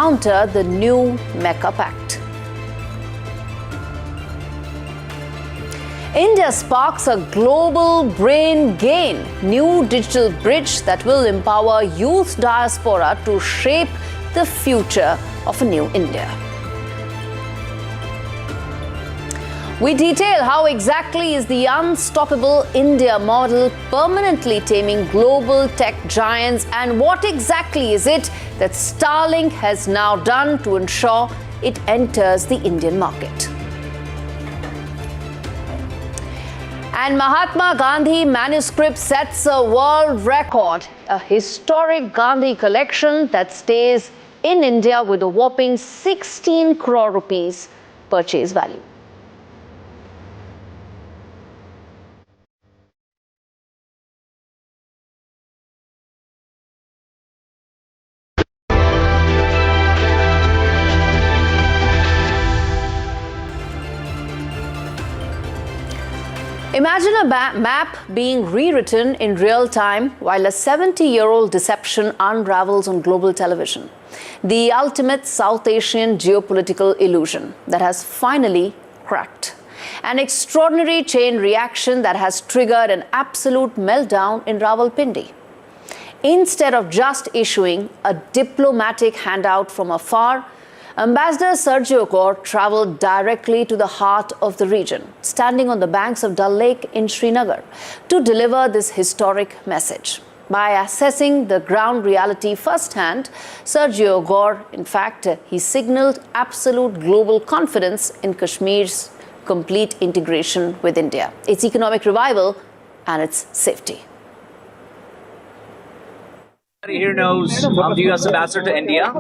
counter the new Mecca pact. India sparks a global brain gain, new digital bridge that will empower youth diaspora to shape the future of a new India. We detail how exactly is the unstoppable India model permanently taming global tech giants, and what exactly is it that Starlink has now done to ensure it enters the Indian market. And Mahatma Gandhi manuscript sets a world record, a historic Gandhi collection that stays in India with a whopping 16 crore rupees purchase value. Imagine a map being rewritten in real time while a 70-year-old deception unravels on global television. The ultimate South Asian geopolitical illusion that has finally cracked. An extraordinary chain reaction that has triggered an absolute meltdown in Rawalpindi. Instead of just issuing a diplomatic handout from afar, Ambassador Sergio Gore travelled directly to the heart of the region, standing on the banks of Dal Lake in Srinagar, to deliver this historic message. By assessing the ground reality firsthand, Sergio Gore, in fact, he signalled absolute global confidence in Kashmir's complete integration with India, its economic revival and its safety. Everybody here knows I'm the U.S. Ambassador to India,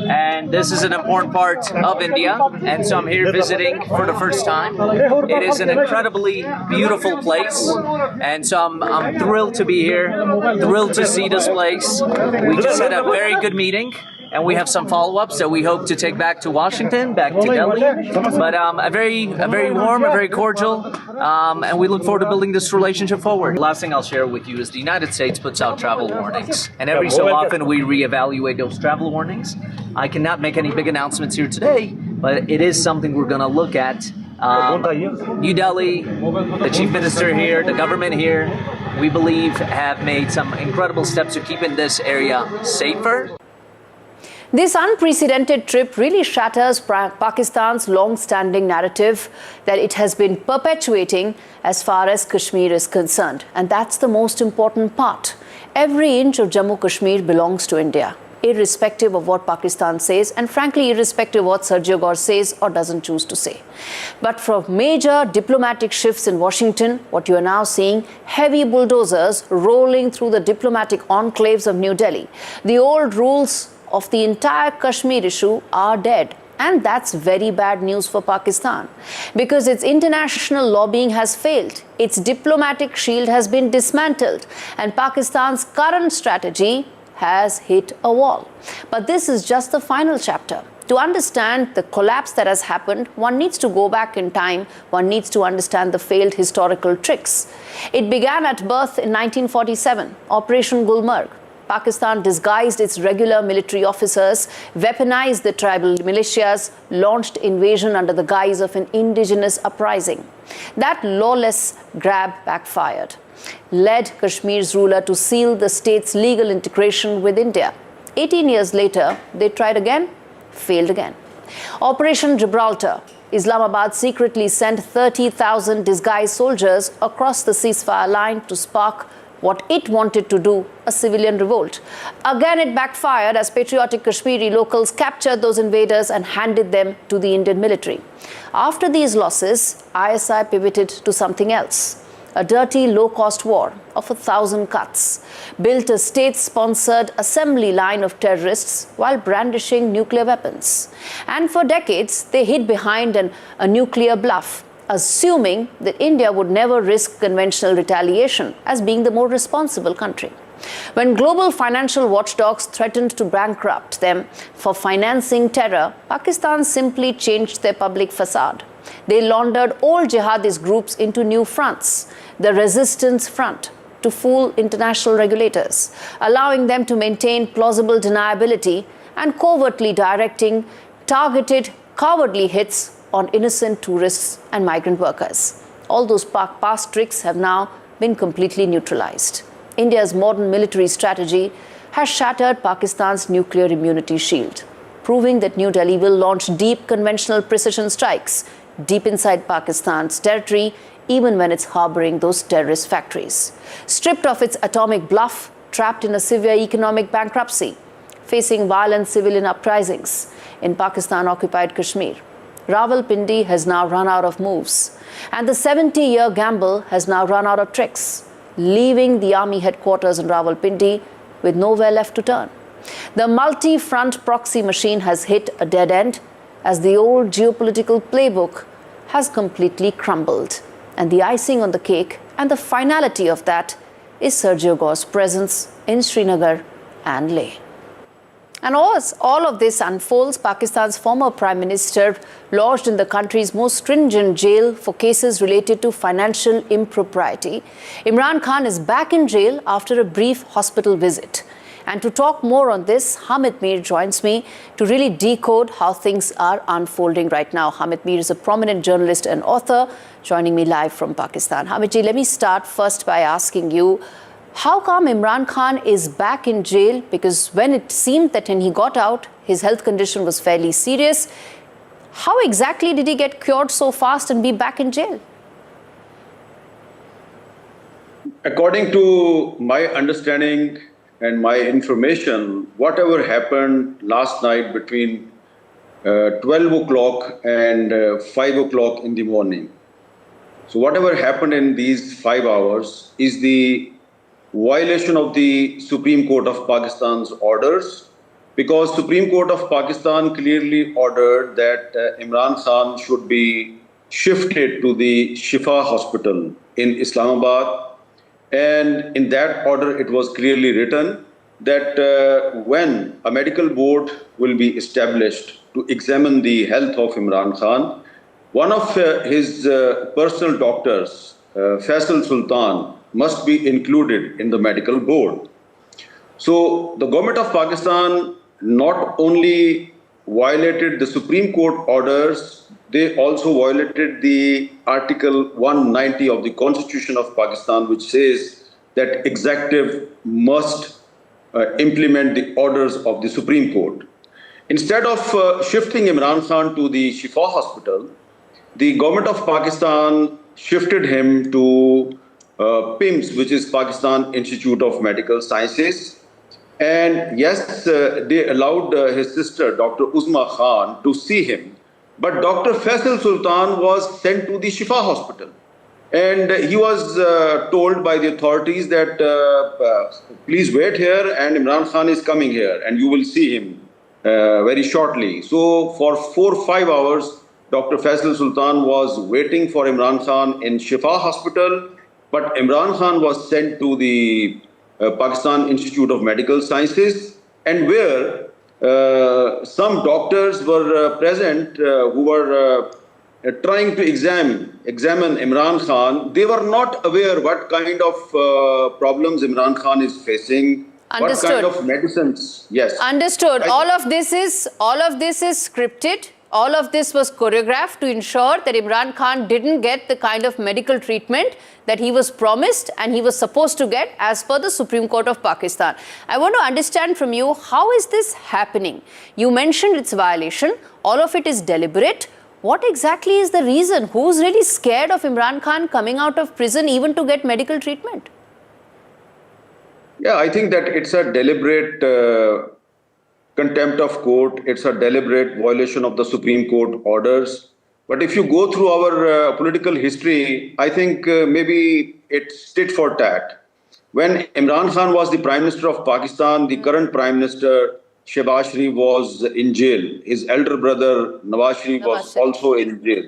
and this is an important part of India, and so I'm here visiting for the first time. It is an incredibly beautiful place, and so I'm thrilled to be here, thrilled to see this place. We just had a very good meeting, and we have some follow-ups that we hope to take back to Washington, back to Delhi. But a very warm, a very cordial, and we look forward to building this relationship forward. The last thing I'll share with you is the United States puts out travel warnings, and every so often we reevaluate those travel warnings. I cannot make any big announcements here today, but it is something we're going to look at. New Delhi, the Chief Minister here, the government here, we believe have made some incredible steps to keeping this area safer. This unprecedented trip really shatters Pakistan's long-standing narrative that it has been perpetuating as far as Kashmir is concerned. And that's the most important part. Every inch of Jammu Kashmir belongs to India, irrespective of what Pakistan says, and frankly, irrespective of what Sergio Gore says or doesn't choose to say. But from major diplomatic shifts in Washington, what you are now seeing, heavy bulldozers rolling through the diplomatic enclaves of New Delhi. The old rules of the entire Kashmir issue are dead. And that's very bad news for Pakistan, because its international lobbying has failed, its diplomatic shield has been dismantled, and Pakistan's current strategy has hit a wall. But this is just the final chapter. To understand the collapse that has happened, one needs to go back in time. One needs to understand the failed historical tricks. It began at birth in 1947, Operation Gulmarg. Pakistan disguised its regular military officers, weaponized the tribal militias, launched invasion under the guise of an indigenous uprising. That lawless grab backfired, led Kashmir's ruler to seal the state's legal integration with India. 18 years later, they tried again, failed again. Operation Gibraltar. Islamabad secretly sent 30,000 disguised soldiers across the ceasefire line to spark what it wanted to do, a civilian revolt. Again, it backfired as patriotic Kashmiri locals captured those invaders and handed them to the Indian military. After these losses, ISI pivoted to something else. A dirty, low-cost war of 1,000 cuts, built a state-sponsored assembly line of terrorists while brandishing nuclear weapons. And for decades, they hid behind a nuclear bluff, assuming that India would never risk conventional retaliation as being the more responsible country. When global financial watchdogs threatened to bankrupt them for financing terror, Pakistan simply changed their public facade. They laundered old jihadist groups into new fronts, the Resistance Front, to fool international regulators, allowing them to maintain plausible deniability and covertly directing targeted, cowardly hits on innocent tourists and migrant workers. All those past tricks have now been completely neutralized. India's modern military strategy has shattered Pakistan's nuclear immunity shield, proving that New Delhi will launch deep conventional precision strikes deep inside Pakistan's territory, even when it's harboring those terrorist factories. Stripped of its atomic bluff, trapped in a severe economic bankruptcy, facing violent civilian uprisings in Pakistan-occupied Kashmir, Rawalpindi has now run out of moves, and the 70-year gamble has now run out of tricks, leaving the army headquarters in Rawalpindi with nowhere left to turn. The multi-front proxy machine has hit a dead end as the old geopolitical playbook has completely crumbled. And the icing on the cake and the finality of that is Sergio Gore's presence in Srinagar and Leh. And as all of this unfolds, Pakistan's former Prime Minister lodged in the country's most stringent jail for cases related to financial impropriety. Imran Khan is back in jail after a brief hospital visit. And to talk more on this, Hamid Mir joins me to really decode how things are unfolding right now. Hamid Mir is a prominent journalist and author, joining me live from Pakistan. Hamidji, let me start first by asking you, how come Imran Khan is back in jail? Because when it seemed that when he got out, his health condition was fairly serious. How exactly did he get cured so fast and be back in jail? According to my understanding and my information, whatever happened last night between 12 o'clock and 5 o'clock in the morning. So whatever happened in these 5 hours is the violation of the Supreme Court of Pakistan's orders, because Supreme Court of Pakistan clearly ordered that Imran Khan should be shifted to the Shifa hospital in Islamabad. And in that order, it was clearly written that when a medical board will be established to examine the health of Imran Khan, one of his personal doctors, Faisal Sultan, must be included in the medical board. So the government of Pakistan not only violated the Supreme Court orders, they also violated the Article 190 of the Constitution of Pakistan, which says that executive must implement the orders of the Supreme Court. Instead of shifting Imran Khan to the Shifa hospital, the government of Pakistan shifted him to PIMS, which is Pakistan Institute of Medical Sciences. And yes, they allowed his sister, Dr. Uzma Khan, to see him. But Dr. Faisal Sultan was sent to the Shifa hospital. And he was told by the authorities that please wait here and Imran Khan is coming here and you will see him very shortly. So for 4 or 5 hours, Dr. Faisal Sultan was waiting for Imran Khan in Shifa hospital, but Imran Khan was sent to the Pakistan Institute of Medical Sciences, and where some doctors were present who were trying to examine Imran Khan. They were not aware what kind of problems Imran Khan is facing. Understood. What kind of medicines? Yes. Understood. All of this is scripted. All of this was choreographed to ensure that Imran Khan didn't get the kind of medical treatment that he was promised and he was supposed to get as per the Supreme Court of Pakistan. I want to understand from you, how is this happening? You mentioned it's a violation. All of it is deliberate. What exactly is the reason? Who's really scared of Imran Khan coming out of prison even to get medical treatment? Yeah, I think that it's a deliberate contempt of court. It's a deliberate violation of the Supreme Court orders. But if you go through our political history, I think maybe it's tit for tat. When Imran Khan was the Prime Minister of Pakistan, the current Prime Minister, Shehbaz Sharif, was in jail. His elder brother, Nawaz Sharif, was also in jail.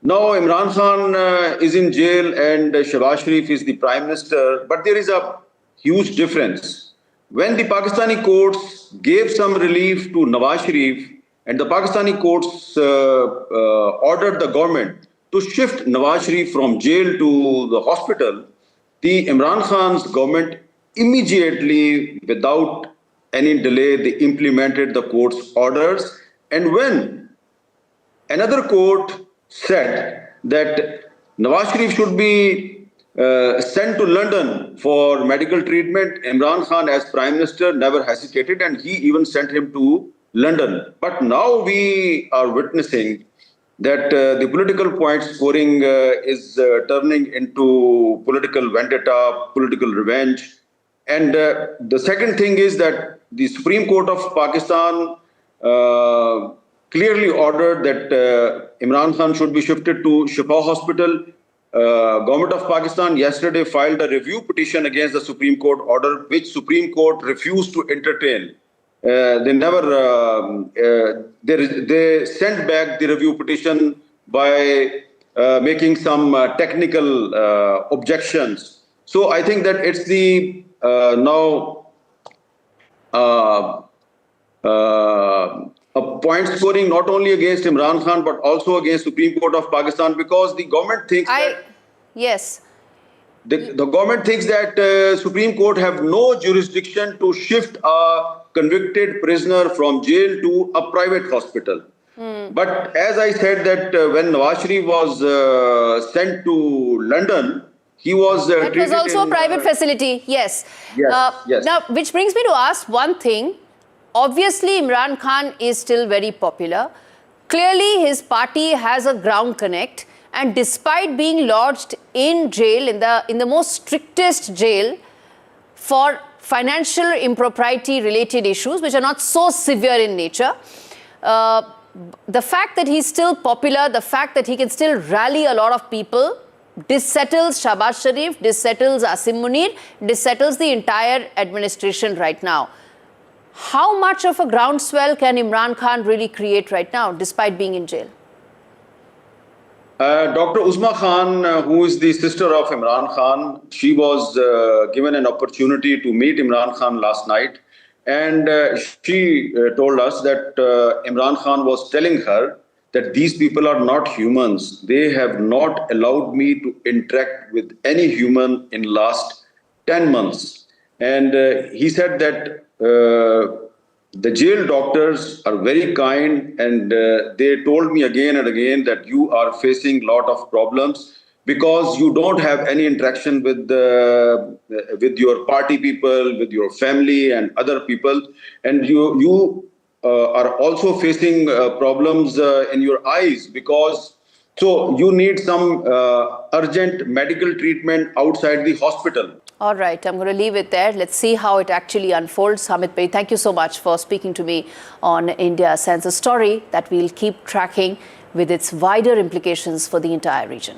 Now Imran Khan is in jail and Shehbaz Sharif is the Prime Minister. But there is a huge difference. When the Pakistani courts gave some relief to Nawaz Sharif and the Pakistani courts ordered the government to shift Nawaz Sharif from jail to the hospital, the Imran Khan's government immediately, without any delay, they implemented the court's orders. And when another court said that Nawaz Sharif should be sent to London for medical treatment, Imran Khan as Prime Minister never hesitated and he even sent him to London. But now we are witnessing that the political point scoring is turning into political vendetta, political revenge. And the second thing is that the Supreme Court of Pakistan clearly ordered that Imran Khan should be shifted to Shifa Hospital. Government of Pakistan yesterday filed a review petition against the Supreme Court order, which Supreme Court refused to entertain. They sent back the review petition by making some technical objections. So I think that it's the now a point scoring not only against Imran Khan but also against Supreme Court of Pakistan, because the government thinks the government thinks that Supreme Court have no jurisdiction to shift a convicted prisoner from jail to a private hospital. But as I said that when Nawaz Sharif was sent to London, he was that was also a private facility. Yes. Yes. Now, which brings me to ask one thing. Obviously, Imran Khan is still very popular. Clearly, his party has a ground connect. And despite being lodged in jail, in the most strictest jail for financial impropriety related issues, which are not so severe in nature, the fact that he's still popular, the fact that he can still rally a lot of people, dissettles Shahbaz Sharif, dissettles Asim Munir, dissettles the entire administration right now. How much of a groundswell can Imran Khan really create right now, despite being in jail? Dr. Uzma Khan, who is the sister of Imran Khan, she was given an opportunity to meet Imran Khan last night. And she told us that Imran Khan was telling her that these people are not humans. They have not allowed me to interact with any human in last 10 months. And he said that the jail doctors are very kind, and they told me again and again that you are facing a lot of problems because you don't have any interaction with your party people, with your family and other people, and you are also facing problems in your eyes because so you need some urgent medical treatment outside the hospital. All right, I'm going to leave it there. Let's see how it actually unfolds. Hamid Bhai, thank you so much for speaking to me on India Sense, a story that we'll keep tracking with its wider implications for the entire region.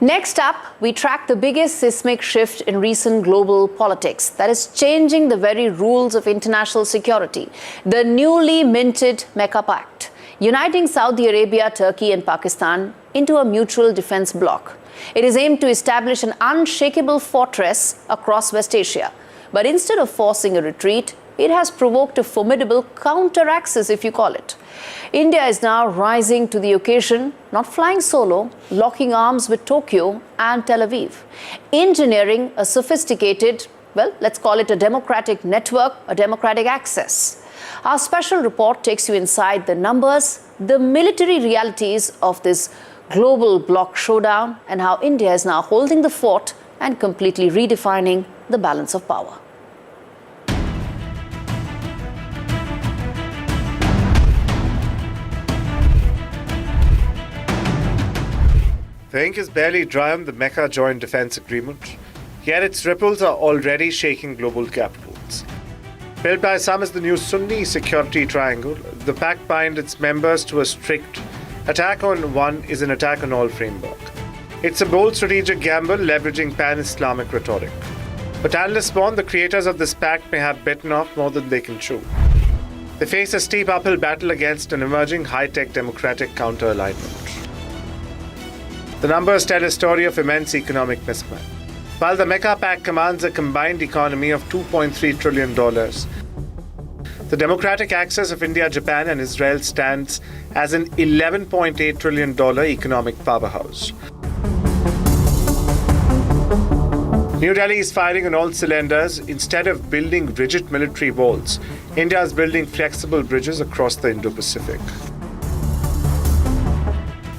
Next up, we track the biggest seismic shift in recent global politics that is changing the very rules of international security, the newly minted Mecca pact, uniting Saudi Arabia, Turkey and Pakistan into a mutual defense bloc. It is aimed to establish an unshakable fortress across West Asia. But instead of forcing a retreat, it has provoked a formidable counter-axis, if you call it. India is now rising to the occasion, not flying solo, locking arms with Tokyo and Tel Aviv, engineering a sophisticated, well, let's call it a democratic network, a democratic access. Our special report takes you inside the numbers, the military realities of this global bloc showdown, and how India is now holding the fort and completely redefining the balance of power. The ink is barely dry on the Mecca Joint Defense Agreement, yet its ripples are already shaking global capitals. Built by some as the new Sunni security triangle, the pact binds its members to a strict attack on one is an attack on all framework. It's a bold strategic gamble leveraging pan-Islamic rhetoric. But analysts warn the creators of this pact may have bitten off more than they can chew. They face a steep uphill battle against an emerging high-tech democratic counter-alignment. The numbers tell a story of immense economic mismatch. While the Mecca Pact commands a combined economy of $2.3 trillion, the democratic axis of India, Japan and Israel stands as an $11.8 trillion economic powerhouse. New Delhi is firing on all cylinders. Instead of building rigid military walls, India is building flexible bridges across the Indo-Pacific.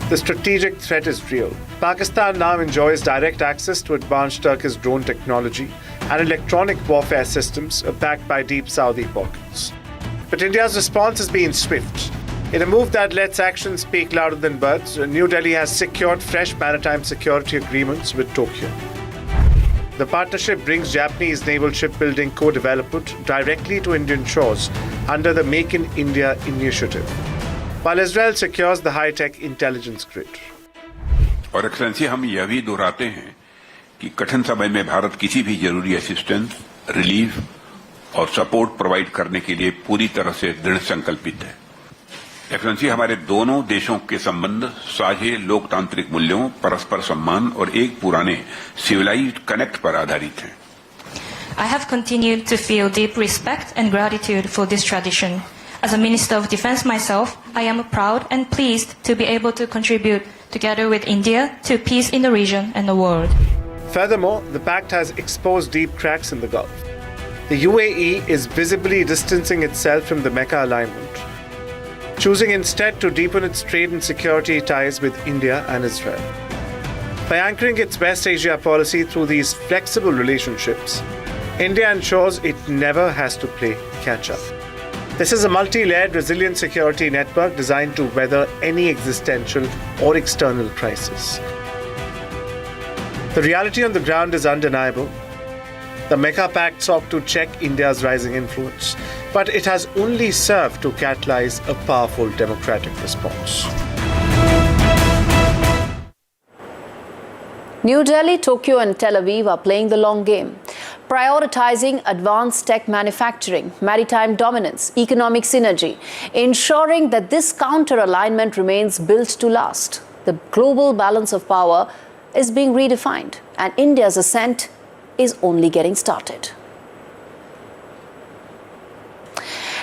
The strategic threat is real. Pakistan now enjoys direct access to advanced Turkish drone technology and electronic warfare systems backed by deep Saudi pockets. But India's response has been swift. In a move that lets actions speak louder than words, New Delhi has secured fresh maritime security agreements with Tokyo. The partnership brings Japanese naval shipbuilding co-development directly to Indian shores under the Make in India initiative, while Israel secures the high-tech intelligence grid. और excellency हम यह भी दोहराते हैं कि कठिन समय में भारत किसी भी जरूरी असिस्टेंस, रिलीफ और सपोर्ट प्रोवाइड करने के लिए पूरी तरह से दृढ़ संकल्पित है। एक्सेलेंसी, हमारे दोनों देशों के संबंध साझे लोकतांत्रिक मूल्यों, परस्पर सम्मान और एक पुराने सिविलाइज्ड कनेक्ट पर आधारित हैं। I have continued to feel deep respect and gratitude for this tradition. As a Minister of Defence myself, I am proud and pleased to be able to contribute together with India to peace in the region and the world. Furthermore, the pact has exposed deep cracks in the Gulf. The UAE is visibly distancing itself from the Mecca alignment, choosing instead to deepen its trade and security ties with India and Israel. By anchoring its West Asia policy through these flexible relationships, India ensures it never has to play catch-up. This is a multi-layered, resilient security network designed to weather any existential or external crisis. The reality on the ground is undeniable. The Mecca Pact sought to check India's rising influence, but it has only served to catalyze a powerful democratic response. New Delhi, Tokyo and Tel Aviv are playing the long game, prioritizing advanced tech manufacturing, maritime dominance, economic synergy, ensuring that this counter-alignment remains built to last. The global balance of power is being redefined, and India's ascent is only getting started.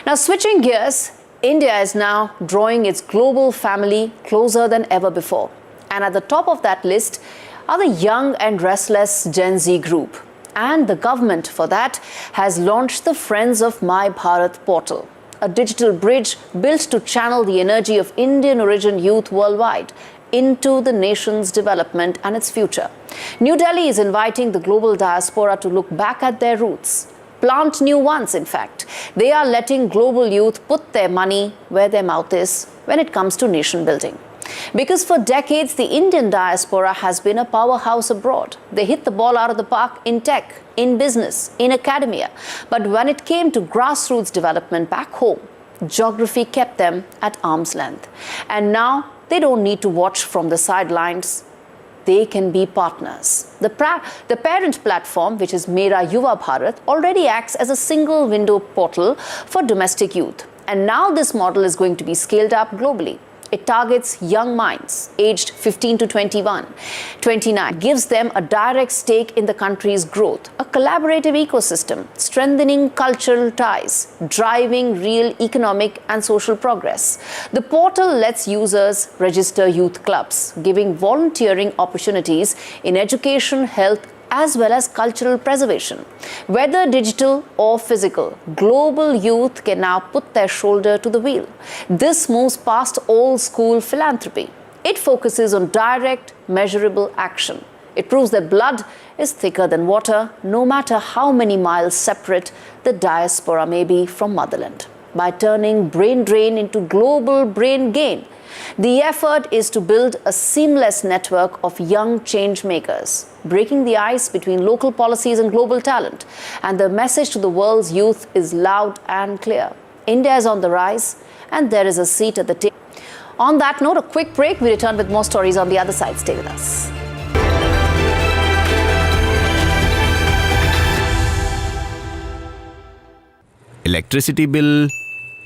Now, switching gears, India is now drawing its global family closer than ever before. And at the top of that list are the young and restless Gen Z group. And the government, for that, has launched the Friends of My Bharat portal, a digital bridge built to channel the energy of Indian origin youth worldwide into the nation's development and its future. New Delhi is inviting the global diaspora to look back at their roots, plant new ones, in fact. They are letting global youth put their money where their mouth is when it comes to nation building. Because for decades, the Indian diaspora has been a powerhouse abroad. They hit the ball out of the park in tech, in business, in academia. But when it came to grassroots development back home, geography kept them at arm's length. And now they don't need to watch from the sidelines. They can be partners. The parent platform, which is Mera Yuva Bharat, already acts as a single window portal for domestic youth. And now this model is going to be scaled up globally. It targets young minds aged 15 to 29, gives them a direct stake in the country's growth, a collaborative ecosystem, strengthening cultural ties, driving real economic and social progress. The portal lets users register youth clubs, giving volunteering opportunities in education, health, as well as cultural preservation. Whether digital or physical, global youth can now put their shoulder to the wheel. This moves past old school philanthropy. It focuses on direct, measurable action. It proves that blood is thicker than water, no matter how many miles separate the diaspora may be from motherland. By turning brain drain into global brain gain, the effort is to build a seamless network of young change makers, breaking the ice between local policies and global talent. And the message to the world's youth is loud and clear. India is on the rise, and there is a seat at the table. On that note, a quick break. We return with more stories on the other side. Stay with us. Electricity bill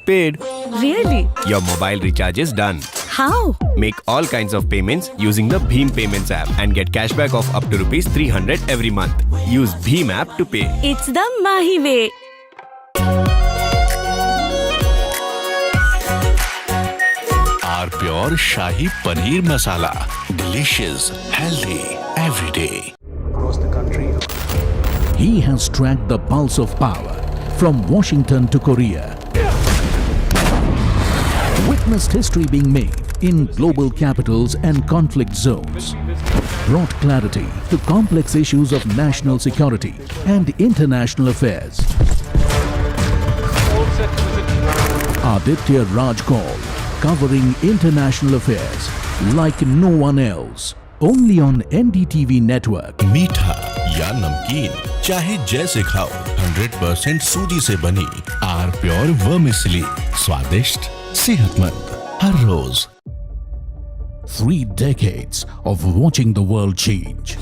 paid. Really? Your mobile recharge is done. How? Make all kinds of payments using the Bheem Payments app and get cashback of up to Rs 300 every month. Use Bheem app to pay. It's the Mahi way. Our pure Shahi Paneer Masala. Delicious, healthy, every day. Across the country, He has tracked the pulse of power from Washington to Korea. Witnessed history being made in global capitals and conflict zones. Brought clarity to complex issues of national security and international affairs. Aditya Raj Kaul, covering international affairs like no one else. Only on NDTV network. मीठा या नमकीन चाहे जैसे खाओ 100% सूजी से बनी are pure vermicelli स्वादिष्ट सेहतमंद हर रोज 3 decades of watching the world change.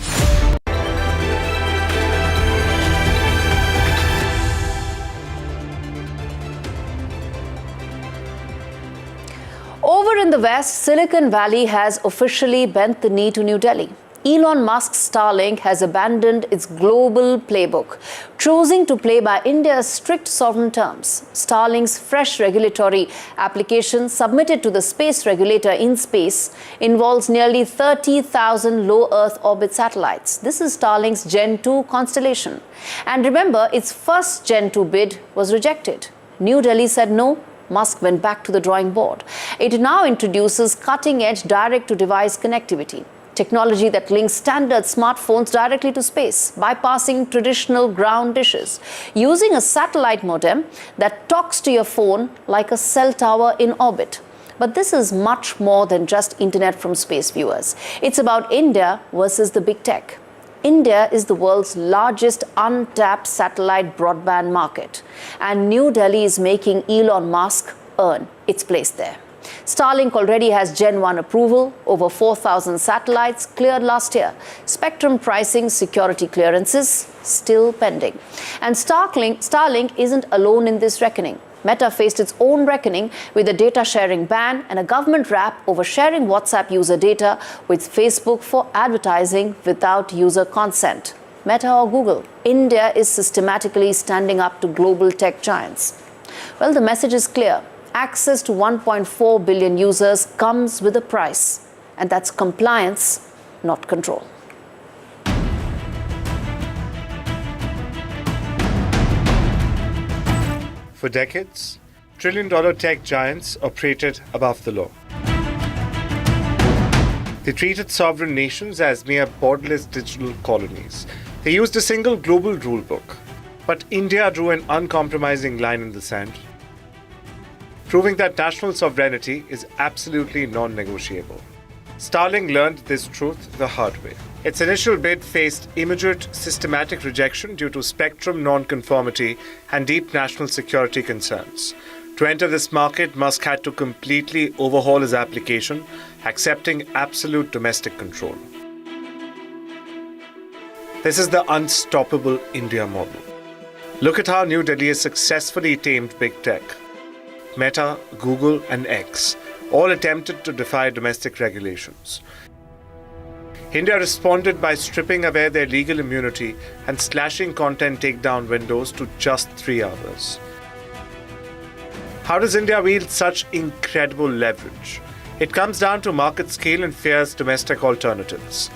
Over in the West, Silicon Valley has officially bent the knee to New Delhi. Elon Musk's Starlink has abandoned its global playbook, choosing to play by India's strict sovereign terms. Starlink's fresh regulatory application submitted to the space regulator InSpace involves nearly 30,000 low Earth orbit satellites. This is Starlink's Gen 2 constellation. And remember, its first Gen 2 bid was rejected. New Delhi said no. Musk went back to the drawing board. It now introduces cutting-edge direct-to-device connectivity, technology that links standard smartphones directly to space, bypassing traditional ground dishes, using a satellite modem that talks to your phone like a cell tower in orbit. But this is much more than just internet from space, viewers. It's about India versus the big tech. India is the world's largest untapped satellite broadband market, and New Delhi is making Elon Musk earn its place there. Starlink already has Gen 1 approval, over 4,000 satellites cleared last year. Spectrum pricing, security clearances still pending. And Starlink isn't alone in this reckoning. Meta faced its own reckoning with a data sharing ban and a government wrap over sharing WhatsApp user data with Facebook for advertising without user consent. Meta or Google, India is systematically standing up to global tech giants. Well, the message is clear. Access to 1.4 billion users comes with a price, and that's compliance, not control. For decades, trillion-dollar tech giants operated above the law. They treated sovereign nations as mere borderless digital colonies. They used a single global rulebook. But India drew an uncompromising line in the sand, proving that national sovereignty is absolutely non-negotiable. Starlink learned this truth the hard way. Its initial bid faced immediate systematic rejection due to spectrum non-conformity and deep national security concerns. To enter this market, Musk had to completely overhaul his application, accepting absolute domestic control. This is the unstoppable India model. Look at how New Delhi has successfully tamed big tech. Meta, Google, and X all attempted to defy domestic regulations. India responded by stripping away their legal immunity and slashing content takedown windows to just 3 hours. How does India wield such incredible leverage? It comes down to market scale and fierce domestic alternatives.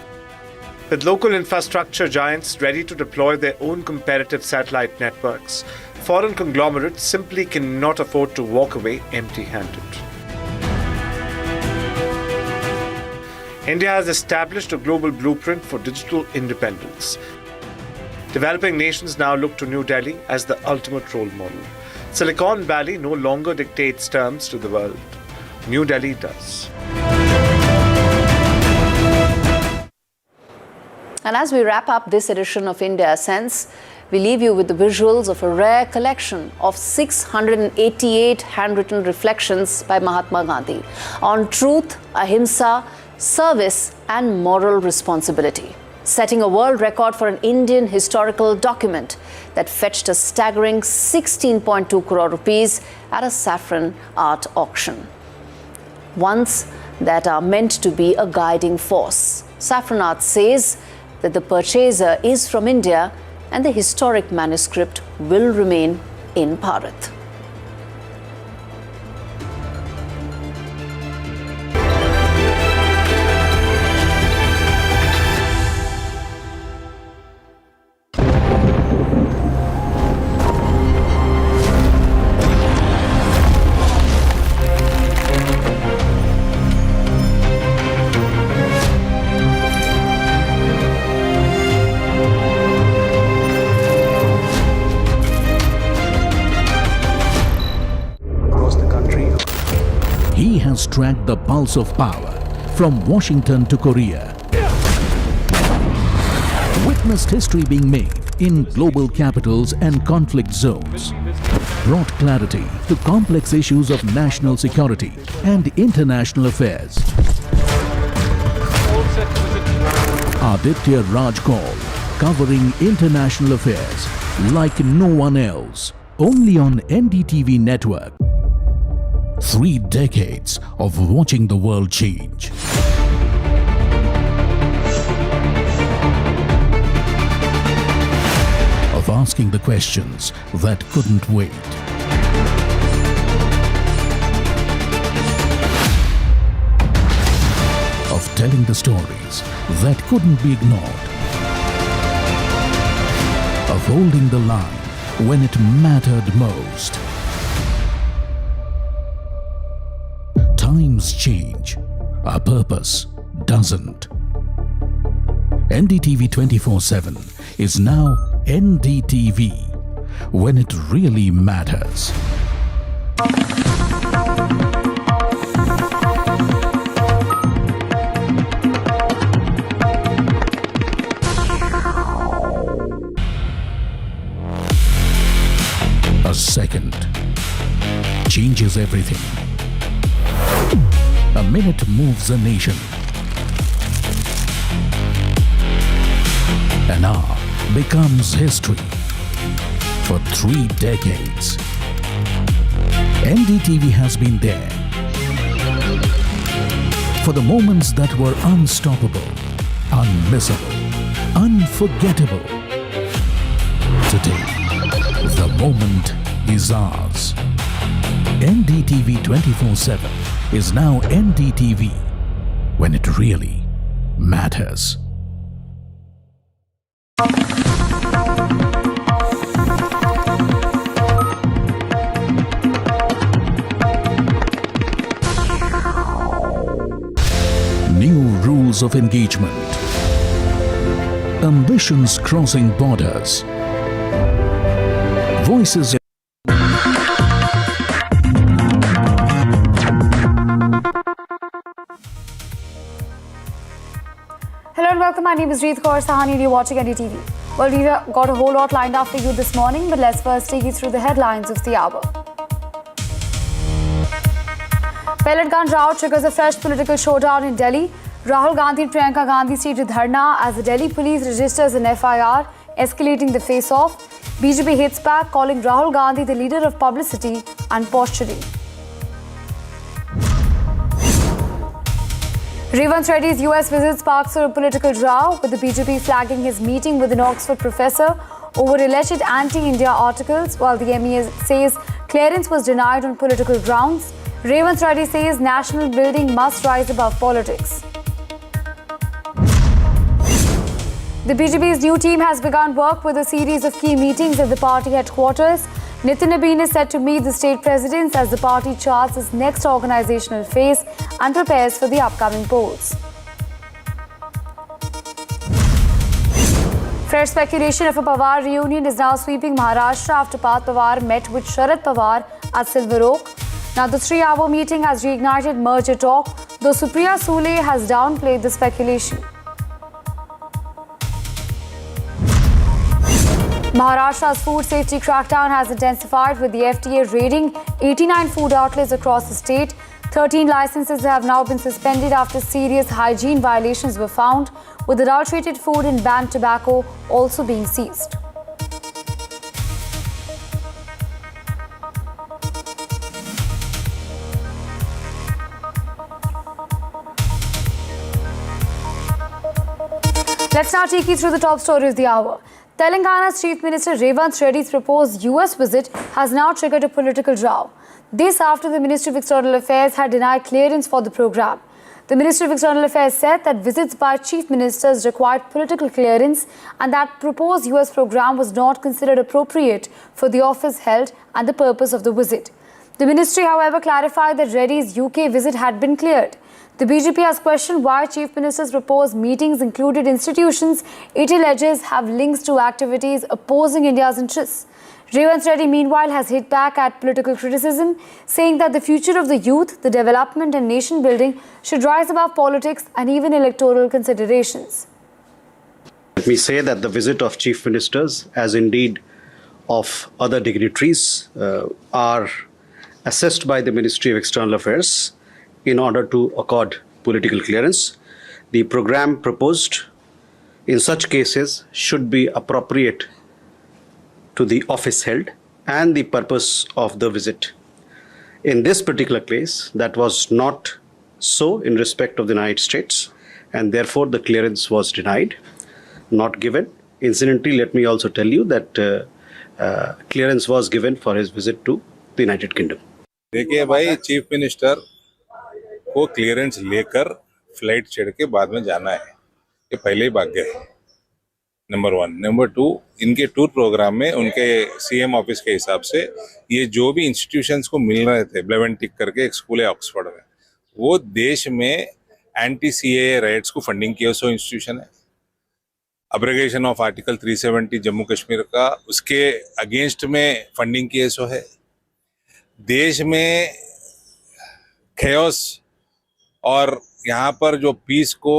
With local infrastructure giants ready to deploy their own competitive satellite networks, foreign conglomerates simply cannot afford to walk away empty-handed. India has established a global blueprint for digital independence. Developing nations now look to New Delhi as the ultimate role model. Silicon Valley no longer dictates terms to the world. New Delhi does. And as we wrap up this edition of India Sense, we leave you with the visuals of a rare collection of 688 handwritten reflections by Mahatma Gandhi on truth, ahimsa, service and moral responsibility, setting a world record for an Indian historical document that fetched a staggering 16.2 crore rupees at a saffron art auction. Ones that are meant to be a guiding force. Saffron Art says that the purchaser is from India and the historic manuscript will remain in Bharat. He has tracked the pulse of power from Washington to Korea. Witnessed history being made in global capitals and conflict zones. Brought clarity to complex issues of national security and international affairs. Aditya Raj Kaul, covering international affairs like no one else, only on NDTV network. 3 decades of watching the world change. Of asking the questions that couldn't wait. Of telling the stories that couldn't be ignored. Of holding the line when it mattered most. Times change, our purpose doesn't. NDTV 24/7 is now NDTV, when it really matters. A second changes everything. A minute moves a nation. An hour becomes history. For 3 decades, NDTV has been there. For the moments that were unstoppable, unmissable, unforgettable. Today, the moment is ours. NDTV 24/7 is now NDTV, when it really matters. New rules of engagement. Ambitions crossing borders. Voices. Hello and welcome. My name is Reet Kaur Sahani and you're watching NDTV. Well, we've got a whole lot lined up for you this morning, but let's first take you through the headlines of the hour. Pellet gun row triggers a fresh political showdown in Delhi. Rahul Gandhi and Priyanka Gandhi staged dharna as the Delhi police registers an FIR, escalating the face-off. BJP hits back, calling Rahul Gandhi the leader of publicity and posturing. Revanth Reddy's US visit sparks a political row, with the BJP flagging his meeting with an Oxford professor over alleged anti-India articles, while the MEA says clearance was denied on political grounds. Revanth Reddy says national building must rise above politics. The BJP's new team has begun work with a series of key meetings at the party headquarters. Nitin Nabeen is set to meet the state presidents as the party charts its next organizational phase and prepares for the upcoming polls. Fresh speculation of a Pawar reunion is now sweeping Maharashtra after Parth Pawar met with Sharad Pawar at Silver Oak. Now, the 3-hour meeting has reignited merger talk, though Supriya Sule has downplayed the speculation. Maharashtra's food safety crackdown has intensified, with the FDA raiding 89 food outlets across the state. 13 licenses have now been suspended after serious hygiene violations were found, with adulterated food and banned tobacco also being seized. Let's now take you through the top story of the hour. Telangana's Chief Minister Revanth Reddy's proposed US visit has now triggered a political row. This after the Ministry of External Affairs had denied clearance for the program. The Ministry of External Affairs said that visits by chief ministers required political clearance and that proposed US program was not considered appropriate for the office held and the purpose of the visit. The ministry, however, clarified that Reddy's UK visit had been cleared. The BJP has questioned why Chief Minister's proposed meetings included institutions it alleges have links to activities opposing India's interests. Revanth Reddy, meanwhile, has hit back at political criticism, saying that the future of the youth, the development and nation building should rise above politics and even electoral considerations. Let me say that the visit of chief ministers, as indeed of other dignitaries, are assessed by the Ministry of External Affairs in order to accord political clearance. The program proposed in such cases should be appropriate to the office held and the purpose of the visit. In this particular case, that was not so in respect of the United States, and therefore the clearance was denied, not given. Incidentally, let me also tell you that clearance was given for his visit to the United Kingdom. देखिए भाई, chief minister को clearance लेकर flight चढ़ के बाद में जाना है, ये पहले ही भाग गए, नंबर 1। नंबर 2, इनके टूर प्रोग्राम में उनके सीएम ऑफिस के हिसाब से ये जो भी इंस्टीट्यूशंस को मिल रहे थे, ब्लेवेंटिक करके एक स्कूल है ऑक्सफोर्ड में, वो देश में एंटी सीएए राइट्स को फंडिंग किया सो इंस्टीट्यूशन है। Abrogation of article 370 Jammu Kashmir का, उसके अगेंस्ट में फंडिंग किए सो है। देश में खेओस और यहाँ पर जो पीस को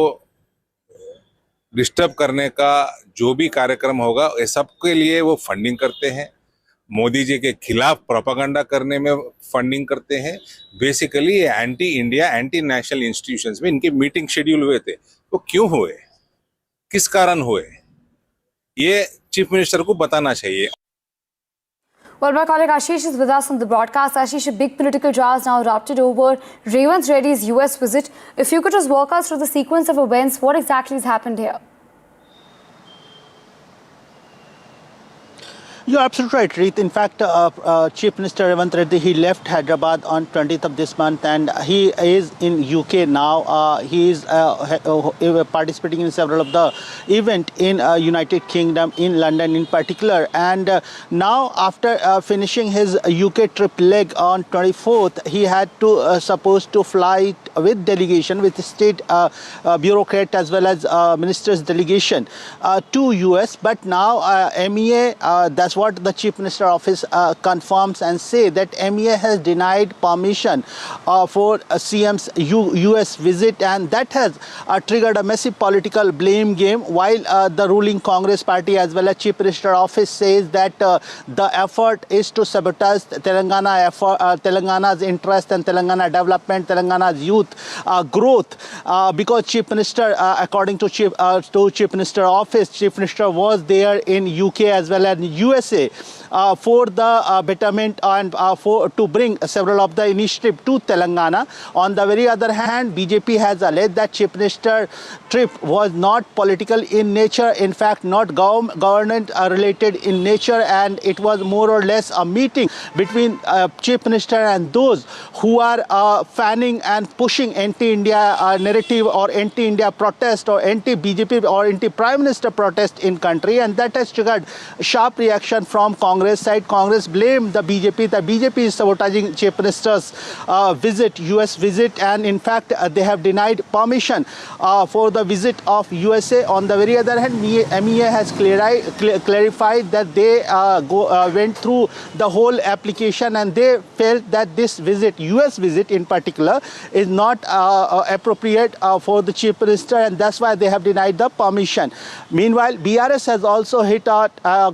डिस्टर्ब करने का जो भी कार्यक्रम होगा, ये सबके लिए वो फंडिंग करते हैं। मोदी जी के खिलाफ प्रोपेगेंडा करने में फंडिंग करते हैं। Basically anti India, anti national institutions में इनके मीटिंग शेड्यूल हुए थे, वो क्यों हुए, किस कारण हुए, ये चीफ मिनिस्टर को बताना चाहिए। Well, my colleague Ashish is with us on the broadcast. Ashish, a big political draw has now erupted over Revanth Reddy's US visit. If you could just walk us through the sequence of events, what exactly has happened here? You're absolutely right, Reet. In fact, Chief Minister Revanth Reddy, he left Hyderabad on 20th of this month, and he is in UK now. He is participating in several of the events in United Kingdom, in London in particular. And now, after finishing his UK trip leg on 24th, he had to supposed to fly with delegation, with state bureaucrat as well as minister's delegation to US. But now MEA, that's what the Chief Minister Office confirms and say that MEA has denied permission for CM's US visit, and that has triggered a massive political blame game, while the ruling Congress party as well as Chief Minister Office says that the effort is to sabotage Telangana's interest and Telangana development, Telangana's youth growth, because Chief Minister, according to Chief Minister Office, Chief Minister was there in UK as well as USA for the betterment and to bring several of the initiatives to Telangana. On the very other hand, BJP has alleged that Chief Minister trip was not political in nature, in fact not government related in nature, and it was more or less a meeting between Chief Minister and those who are fanning and pushing anti-India narrative or anti-India protest or anti-BJP or anti-Prime Minister protest in country, and that has triggered sharp reaction from Congress side. Congress blamed the BJP. The BJP is sabotaging Chief Minister's US visit, and in fact they have denied permission for the visit of USA. On the very other hand, MEA has clarified that they went through the whole application and they felt that this visit, US visit in particular, is not appropriate for the Chief Minister, and that's why they have denied the permission. Meanwhile, BRS has also hit out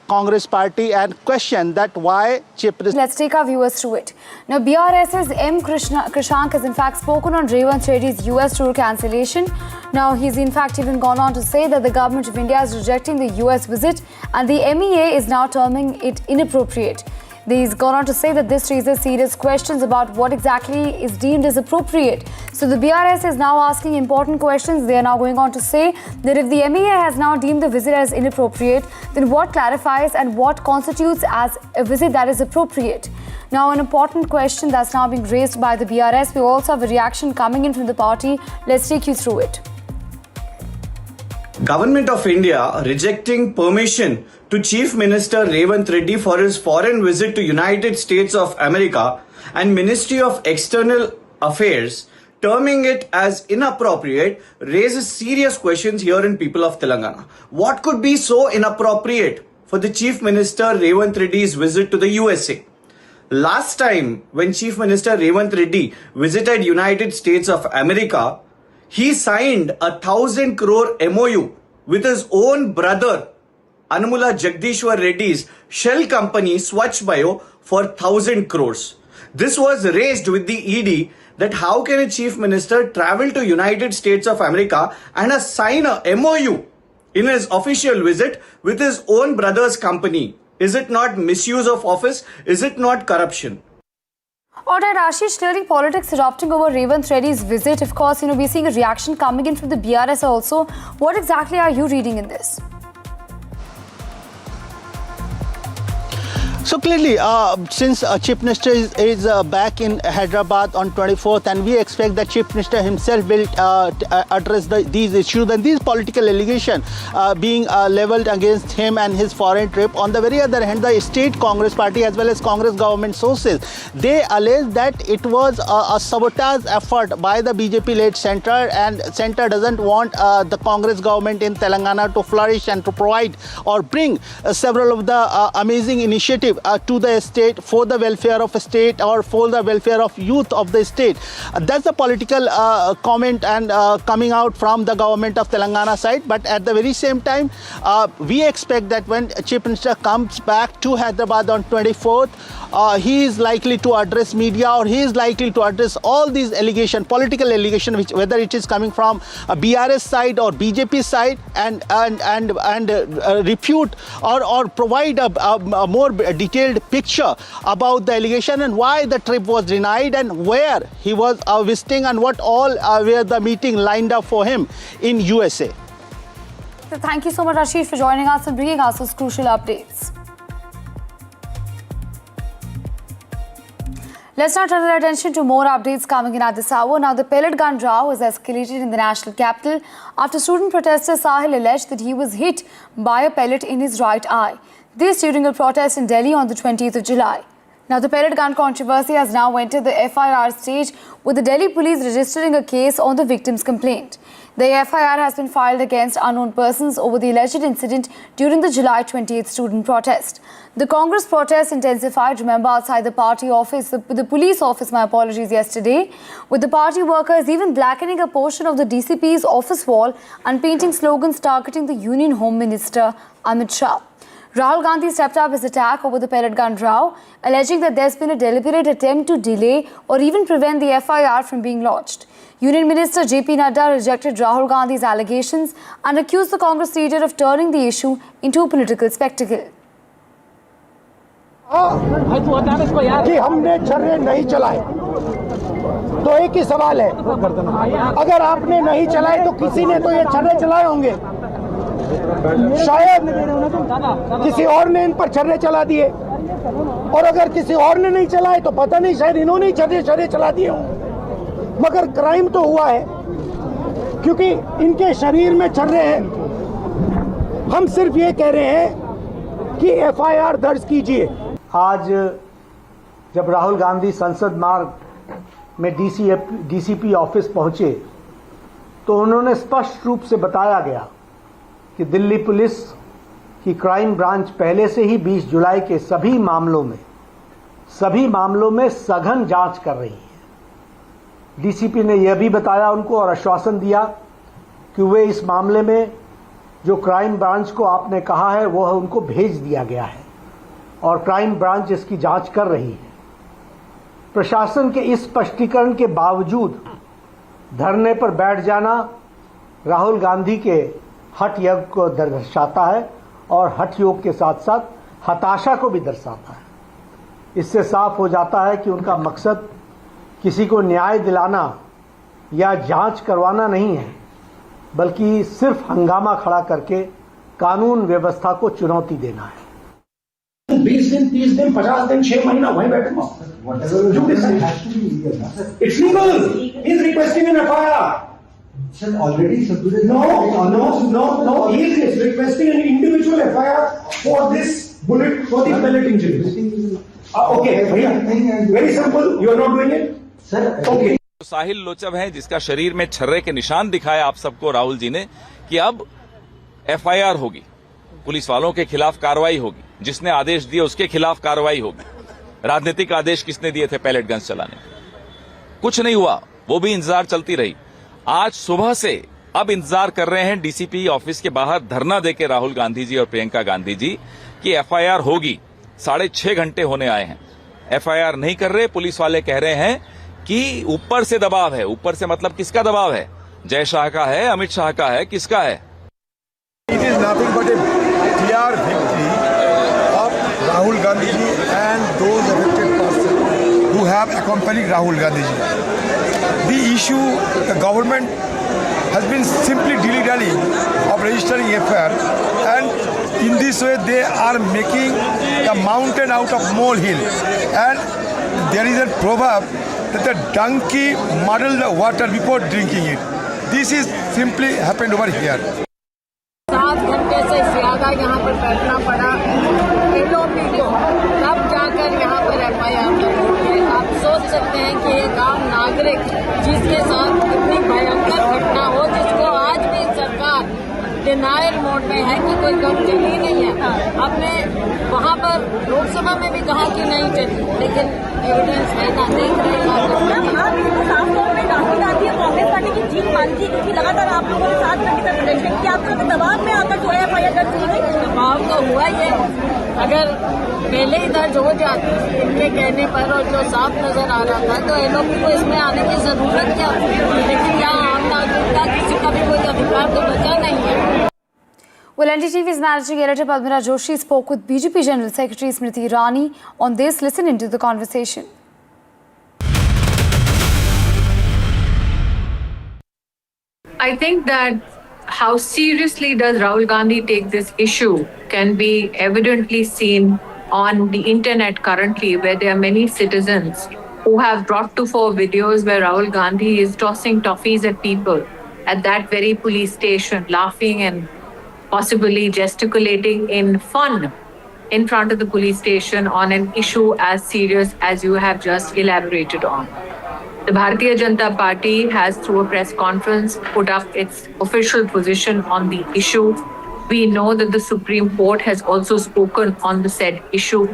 Congress party and questioned that why Chief Minister... Let's take our viewers through it. Now, BRS's M. Krishank has in fact spoken on Revanth Reddy's US tour cancellation. Now, he's in fact even gone on to say that the government of India is rejecting the US visit and the MEA is now terming it inappropriate. He's gone on to say that this raises serious questions about what exactly is deemed as appropriate. So the BRS is now asking important questions. They are now going on to say that if the MEA has now deemed the visit as inappropriate, then what clarifies and what constitutes as a visit that is appropriate? Now, an important question that's now being raised by the BRS. We also have a reaction coming in from the party. Let's take you through it. Government of India rejecting permission to Chief Minister Revanth Reddy for his foreign visit to United States of America, and Ministry of External Affairs terming it as inappropriate raises serious questions here in people of Telangana. What could be so inappropriate for the Chief Minister Revant Reddy's visit to the USA. Last time when Chief Minister Revant Reddy visited United States of America, he signed a 1,000 crore MOU with his own brother Anmula Jagdishwar Reddy's shell company Swachh Bio for 1,000 crores. This was raised with the ED that how can a chief minister travel to United States of America and sign a MOU in his official visit with his own brother's company? Is it not misuse of office? Is it not corruption? All right, Ashish, clearly politics erupting over Revant Reddy's visit. Of course, we're seeing a reaction coming in from the BRS also. What exactly are you reading in this? So clearly, since Chief Minister is back in Hyderabad on 24th, and we expect that Chief Minister himself will address these issues and these political allegations being leveled against him and his foreign trip. On the very other hand, the state Congress party as well as Congress government sources, they allege that it was a sabotage effort by the BJP-led centre, and centre doesn't want the Congress government in Telangana to flourish and to provide or bring several of the amazing initiatives to the state for the welfare of a state or for the welfare of youth of the state. That's the political comment and coming out from the government of Telangana side. But at the very same time, we expect that when Chief Minister comes back to Hyderabad on 24th, he is likely to address media, or he is likely to address all these allegations, political allegations, which whether it is coming from a BRS side or BJP side, and refute or provide a more detailed picture about the allegation and why the trip was denied and where he was visiting and what all were the meeting lined up for him in USA. So thank you so much, Ashish, for joining us and bringing us those crucial updates. Let's now turn our attention to more updates coming in at this hour. Now, the pellet gun row has escalated in the national capital after student protester Sahil alleged that he was hit by a pellet in his right eye. This during a protest in Delhi on the 20th of July. Now, the pellet gun controversy has now entered the FIR stage, with the Delhi police registering a case on the victim's complaint. The FIR has been filed against unknown persons over the alleged incident during the July 20th student protest. The Congress protest intensified, remember, outside the party office, the police office, yesterday, with the party workers even blackening a portion of the DCP's office wall and painting slogans targeting the Union Home Minister Amit Shah. Rahul Gandhi stepped up his attack over the pellet gun row, alleging that there's been a deliberate attempt to delay or even prevent the FIR from being lodged. Union Minister JP Nadda rejected Rahul Gandhi's allegations and accused the Congress leader of turning the issue into a political spectacle. कि हमने छर्रे नहीं चलाए, तो एक ही सवाल है, अगर आपने नहीं चलाए तो किसी ने तो ये छर्रे चलाए होंगे, शायद किसी और ने इन पर छर्रे चला दिए, और अगर किसी और ने नहीं चलाए तो पता नहीं, शायद इन्होंने ही छर्रे चला दिए हों। मगर क्राइम तो हुआ है क्योंकि इनके शरीर में छर्रे हैं। हम सिर्फ ये कह रहे हैं कि FIR दर्ज कीजिए। आज जब राहुल गांधी संसद मार्ग में DCP ऑफिस पहुंचे तो उन्होंने स्पष्ट रूप से बताया गया कि दिल्ली पुलिस की क्राइम ब्रांच पहले से ही 20 जुलाई के सभी मामलों में सघन जांच कर रही है। DCP ने यह भी बताया उनको और आश्वासन दिया कि वे इस मामले में जो क्राइम ब्रांच को आपने कहा है वह उनको भेज दिया गया है और क्राइम ब्रांच इसकी जांच कर रही है। प्रशासन के इस स्पष्टीकरण के बावजूद धरने पर बैठ जाना राहुल गांधी के हठ योग को दर्शाता है और हठ योग के साथ साथ हताशा को भी दर्शाता है। इससे साफ हो जाता है कि उनका मकसद किसी को न्याय दिलाना या जांच करवाना नहीं है, बल्कि सिर्फ हंगामा खड़ा करके कानून व्यवस्था को चुनौती देना है। 20 दिन, 30 दिन, 50 दिन, 6 महीना वहीं बैठूंगा। It's legal. He's requesting an FIR. Sir, already No. He is requesting an individual FIR for this bullet, for the pellet injuries. Okay, very simple. You are not doing it? Sir, okay. साहिल लोचब है जिसका शरीर में छर्रे के निशान दिखाए आप सबको राहुल जी ने कि अब FIR होगी पुलिस वालों के खिलाफ कार्रवाई होगी, जिसने आदेश दिए उसके खिलाफ कार्रवाई होगी। राजनीतिक आदेश किसने दिए थे पैलेट गन्स चलाने? कुछ नहीं हुआ, वो भी इंतजार चलती रही। आज सुबह से अब इंतजार कर रहे हैं डीसीपी ऑफिस के बाहर धरना देके राहुल गांधी जी और प्रियंका गांधी जी कि एफआईआर होगी। 6.5 घंटे होने आए हैं, एफआईआर नहीं कर रहे। पुलिस वाले कह रहे हैं कि ऊपर से दबाव है। ऊपर से मतलब किसका दबाव है? जय शाह का है, अमित शाह का है, किसका है? It is nothing but a clear victory of Rahul Gandhi ji and those affected persons who have accompanied Rahul Gandhi ji. The issue, the government has been simply dilly-dallying of registering FIR, and in this way they are making a mountain out of molehill. And there is a proverb that the donkey muddles the water before drinking it. This is simply happened over here. 7 घंटे से ज्यादा यहाँ पर बैठना पड़ा LOP को, तब जाकर यहाँ पर एफआईआर है। आप सोच सकते हैं कि एक आम नागरिक जिसके साथ इतनी भयंकर घटना हो, जिसको आज भी सरकार डिनायल मोड में है कि कोई गम चली नहीं है। हमने वहाँ पर लोकसभा में भी कहा कि नहीं चली, लेकिन एविडेंस है ना, देख रहे कांग्रेस पार्टी की जीत मान थी, क्योंकि लगातार आप लोगों ने 7 घंटे तक प्रदर्शन किया। आप लोग दबाव में आकर जो है एफआईआर दर्ज हो गई। दबाव तो हुआ ही है, अगर पहले ही दर्ज हो जाती इनके कहने पर और जो साफ नजर आ रहा था, तो एलओपी को इसमें आने की जरूरत क्या थी? लेकिन यहाँ आम नागरिक का किसी का भी कोई अधिकार तो बचा नहीं है। Well, NDTV's managing editor Padmira Joshi spoke with BJP General Secretary Smriti Irani on this. Listen into the conversation. I think that how seriously does Rahul Gandhi take this issue can be evidently seen on the internet currently, where there are many citizens who have brought to fore videos where Rahul Gandhi is tossing toffees at people at that very police station, laughing and possibly gesticulating in fun in front of the police station on an issue as serious as you have just elaborated on. The Bharatiya Janata Party has, through a press conference, put up its official position on the issue. We know that the Supreme Court has also spoken on the said issue.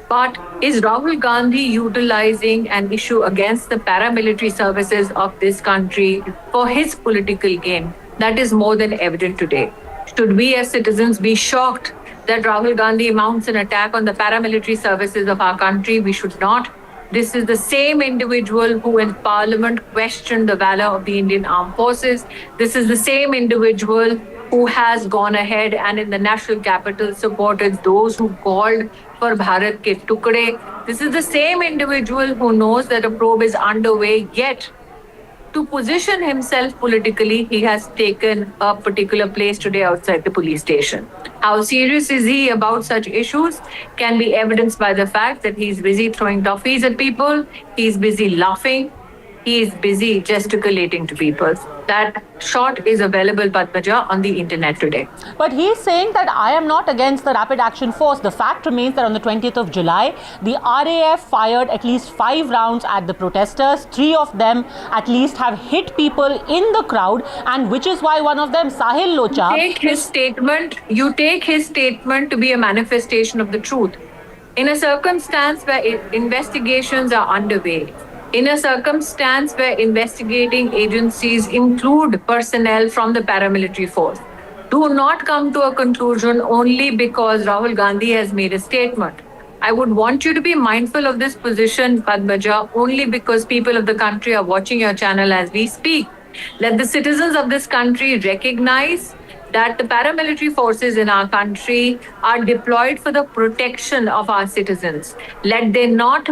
But is Rahul Gandhi utilizing an issue against the paramilitary services of this country for his political gain? That is more than evident today. Should we as citizens be shocked that Rahul Gandhi mounts an attack on the paramilitary services of our country? We should not. This is the same individual who in Parliament questioned the valor of the Indian Armed Forces. This is the same individual who has gone ahead and in the national capital supported those who called for Bharat ke Tukde. This is the same individual who knows that a probe is underway, yet to position himself politically, he has taken a particular place today outside the police station. How serious is he about such issues can be evidenced by the fact that he's busy throwing toffees at people, he's busy laughing, he is busy gesticulating to people. That shot is available, Padmaja, on the internet today. But he's saying that I am not against the Rapid Action Force. The fact remains that on the 20th of July, the RAF fired at least 5 rounds at the protesters. 3 of them at least have hit people in the crowd, and which is why one of them, Sahil Locha... You take his statement to be a manifestation of the truth. In a circumstance where investigations are underway, in a circumstance where investigating agencies include personnel from the paramilitary force, do not come to a conclusion only because Rahul Gandhi has made a statement. I would want you to be mindful of this position, Padmaja, only because people of the country are watching your channel as we speak. Let the citizens of this country recognize that the paramilitary forces in our country are deployed for the protection of our citizens. Let there not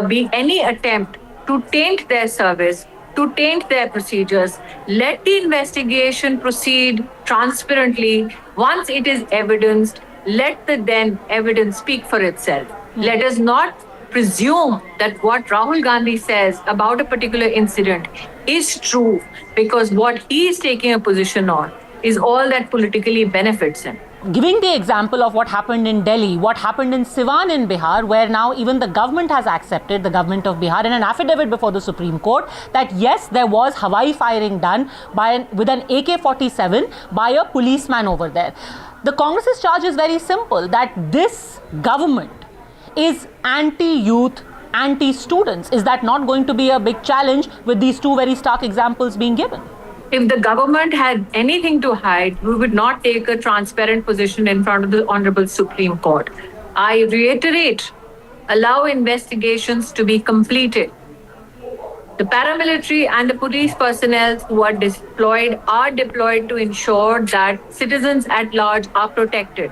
be any attempt to taint their service, to taint their procedures. Let the investigation proceed transparently. Once it is evidenced, let the then evidence speak for itself. Let us not presume that what Rahul Gandhi says about a particular incident is true because what he is taking a position on is all that politically benefits him. giving the example of what happened in Delhi, what happened in Siwan in Bihar, where now even the government has accepted, the government of Bihar, in an affidavit before the Supreme Court, that yes, there was Hawaii firing done with an AK-47 by a policeman over there. The Congress's charge is very simple, that this government is anti-youth, anti-students. Is that not going to be a big challenge with these two very stark examples being given? If the government had anything to hide, we would not take a transparent position in front of the Honorable Supreme Court. I reiterate, allow investigations to be completed. The paramilitary and the police personnel who are deployed to ensure that citizens at large are protected.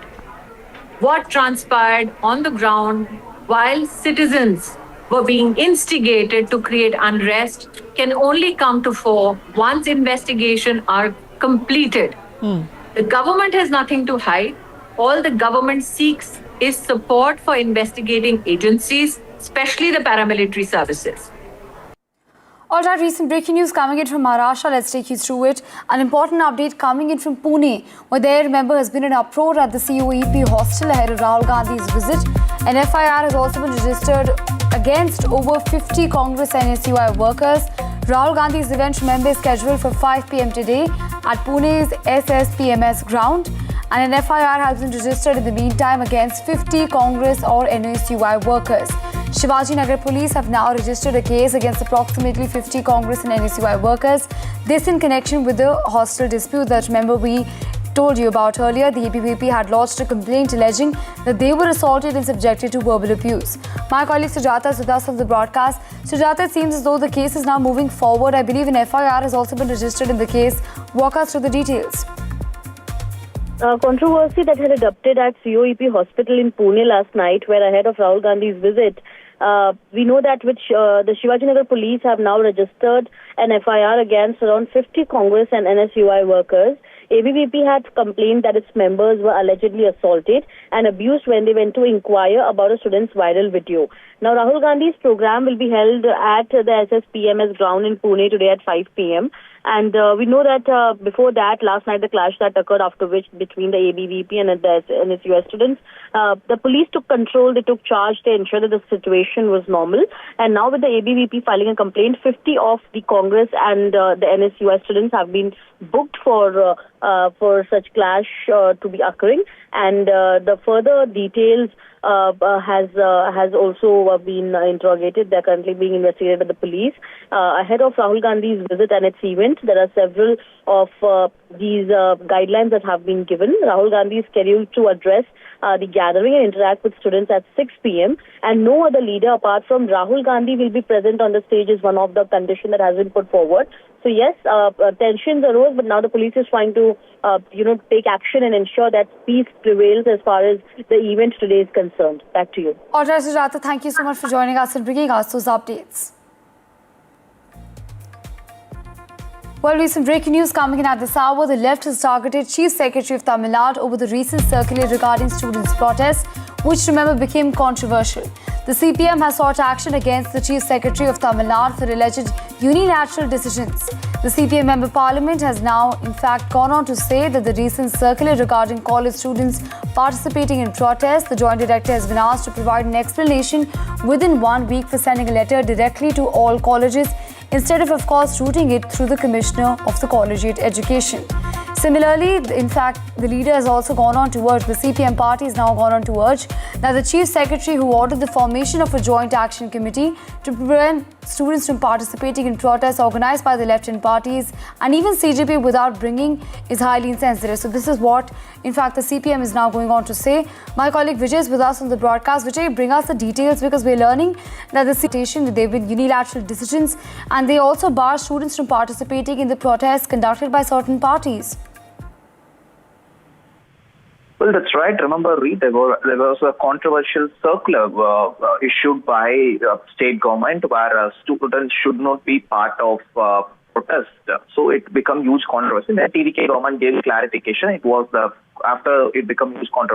What transpired on the ground while citizens were being instigated to create unrest can only come to fore once investigations are completed. The government has nothing to hide. All the government seeks is support for investigating agencies, especially the paramilitary services. All right, recent breaking news coming in from Maharashtra. Let's take you through it. An important update coming in from Pune, where there, remember, has been an uproar at the COEP hostel ahead of Rahul Gandhi's visit. An FIR has also been registered against over 50 Congress and NSUI workers. Rahul Gandhi's event, remember, is scheduled for 5 p.m. today at Pune's SSPMS ground. And an FIR has been registered in the meantime against 50 Congress or NSUI workers. Shivaji Nagar police have now registered a case against approximately 50 Congress and NSUI workers. This in connection with the hostel dispute that, remember, we told you about earlier. The ABVP had lodged a complaint alleging that they were assaulted and subjected to verbal abuse. My colleague Sujata is with us on the broadcast. Sujata, it seems as though the case is now moving forward. I believe an FIR has also been registered in the case. Walk us through the details. Controversy that had erupted at COEP hospital in Pune last night, where ahead of Rahul Gandhi's visit, we know that the Shivaji Nagar police have now registered an FIR against around 50 Congress and NSUI workers. ABVP had complained that its members were allegedly assaulted and abused when they went to inquire about a student's viral video. Now, Rahul Gandhi's program will be held at the SSPMS ground in Pune today at 5 p.m. And we know that before that, last night, the clash that occurred after which between the ABVP and the NSUS students, the police took control, they took charge, they ensured that the situation was normal. And now with the ABVP filing a complaint, 50 of the Congress and the NSUS students have been booked for such clash to be occurring. And the further details has also been interrogated. They're currently being investigated by the police. Ahead of Rahul Gandhi's visit and its event, there are several of these guidelines that have been given. Rahul Gandhi is scheduled to address the gathering and interact with students at 6 p.m. And no other leader apart from Rahul Gandhi will be present on the stage is one of the conditions that has been put forward. So yes, tensions arose, but now the police is trying to, take action and ensure that peace prevails as far as the event today is concerned. Back to you. All right, Sujata, thank you so much for joining us and bringing us those updates. Well, recent breaking news coming in at this hour. The left has targeted Chief Secretary of Tamil Nadu over the recent circular regarding students' protests, which, remember, became controversial. The CPM has sought action against the Chief Secretary of Tamil Nadu for alleged unilateral decisions. The CPM member parliament has now, in fact, gone on to say that the recent circular regarding college students participating in protests, the Joint Director has been asked to provide an explanation within 1 week for sending a letter directly to all colleges, instead of course, routing it through the Commissioner of the Collegiate Education. Similarly, in fact, the leader has also gone on to urge, the CPM party has now gone on to urge that the Chief Secretary, who ordered the formation of a joint action committee to prevent students from participating in protests organized by the left-wing parties and even CJP without bringing, is highly insensitive. So this is what, in fact, the CPM is now going on to say. My colleague Vijay is with us on the broadcast. Vijay, bring us the details, because we're learning that the situation, that there have been unilateral decisions and they also bar students from participating in the protests conducted by certain parties. Well, that's right. Remember, Reed, there was a controversial circular issued by state government where students should not be part of protest. So it became huge controversy. The TDK government gave clarification. It was after it became huge controversy.